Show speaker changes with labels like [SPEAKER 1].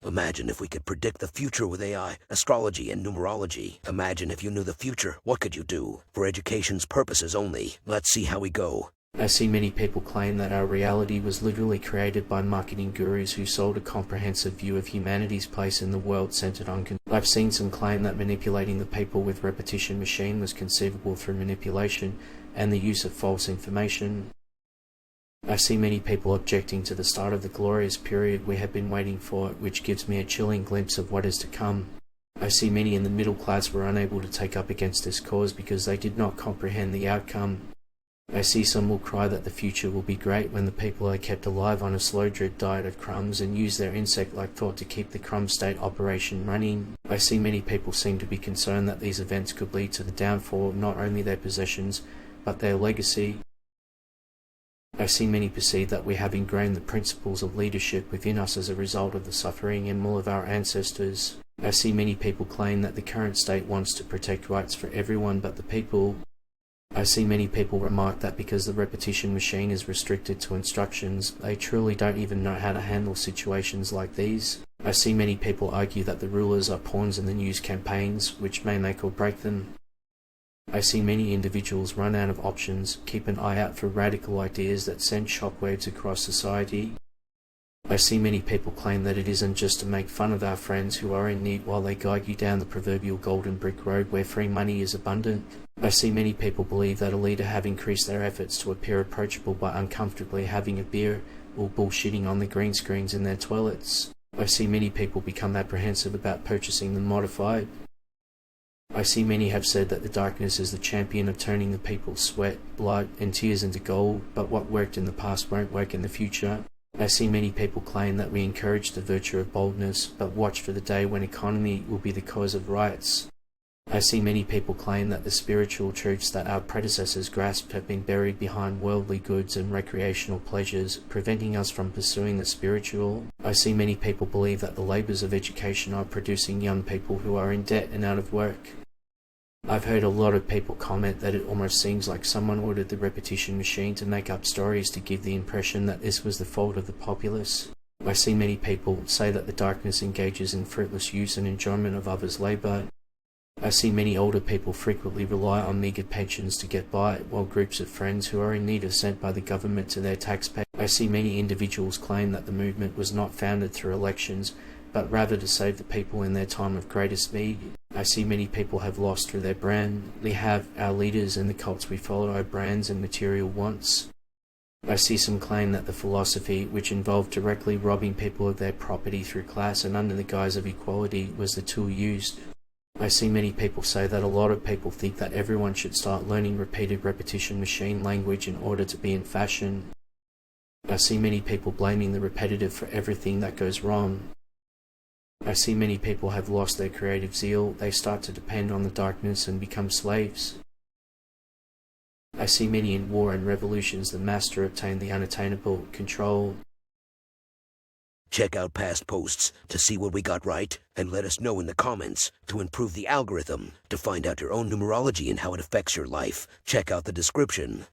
[SPEAKER 1] Imagine if we could predict the future with AI, astrology, and numerology. Imagine if you knew the future, what could you do? For education's purposes only. Let's see how we go.
[SPEAKER 2] I see many people claim that our reality was literally created by marketing gurus who sold a comprehensive view of humanity's place in the world centered on I've seen some claim that manipulating the people with repetition machine was conceivable through manipulation and the use of false information. I see many people objecting to the start of the glorious period we have been waiting for, which gives me a chilling glimpse of what is to come. I see many in the middle class were unable to take up against this cause because they did not comprehend the outcome. I see some will cry that the future will be great when the people are kept alive on a slow drip diet of crumbs and use their insect-like thought to keep the crumb state operation running. I see many people seem to be concerned that these events could lead to the downfall of not only their possessions, but their legacy. I see many perceive that we have ingrained the principles of leadership within us as a result of the suffering and will of our ancestors. I see many people claim that the current state wants to protect rights for everyone but the people. I see many people remark that because the repetition machine is restricted to instructions, they truly don't even know how to handle situations like these. I see many people argue that the rulers are pawns in the news campaigns, which may make or break them. I see many individuals run out of options, keep an eye out for radical ideas that send shockwaves across society. I see many people claim that it isn't just to make fun of our friends who are in need while they guide you down the proverbial golden brick road where free money is abundant. I see many people believe that a leader have increased their efforts to appear approachable by uncomfortably having a beer or bullshitting on the green screens in their toilets. I see many people become apprehensive about purchasing them modified. I see many have said that the darkness is the champion of turning the people's sweat, blood, and tears into gold, but what worked in the past won't work in the future. I see many people claim that we encourage the virtue of boldness, but watch for the day when economy will be the cause of riots. I see many people claim that the spiritual truths that our predecessors grasped have been buried behind worldly goods and recreational pleasures, preventing us from pursuing the spiritual. I see many people believe that the labours of education are producing young people who are in debt and out of work. I've heard a lot of people comment that it almost seems like someone ordered the repetition machine to make up stories to give the impression that this was the fault of the populace. I see many people say that the darkness engages in fruitless use and enjoyment of others' labour. I see many older people frequently rely on meagre pensions to get by, while groups of friends who are in need are sent by the government to their taxpayers. I see many individuals claim that the movement was not founded through elections, but rather to save the people in their time of greatest need. I see many people have lost through their brand. We have our leaders and the cults we follow our brands and material wants. I see some claim that the philosophy, which involved directly robbing people of their property through class and under the guise of equality, was the tool used. I see many people say that a lot of people think that everyone should start learning repeated repetition machine language in order to be in fashion. I see many people blaming the repetitive for everything that goes wrong. I see many people have lost their creative zeal, they start to depend on the darkness and become slaves. I see many in war and revolutions the master obtained the unattainable control.
[SPEAKER 1] Check out past posts to see what we got right, and let us know in the comments to improve the algorithm. To find out your own numerology and how it affects your life, check out the description.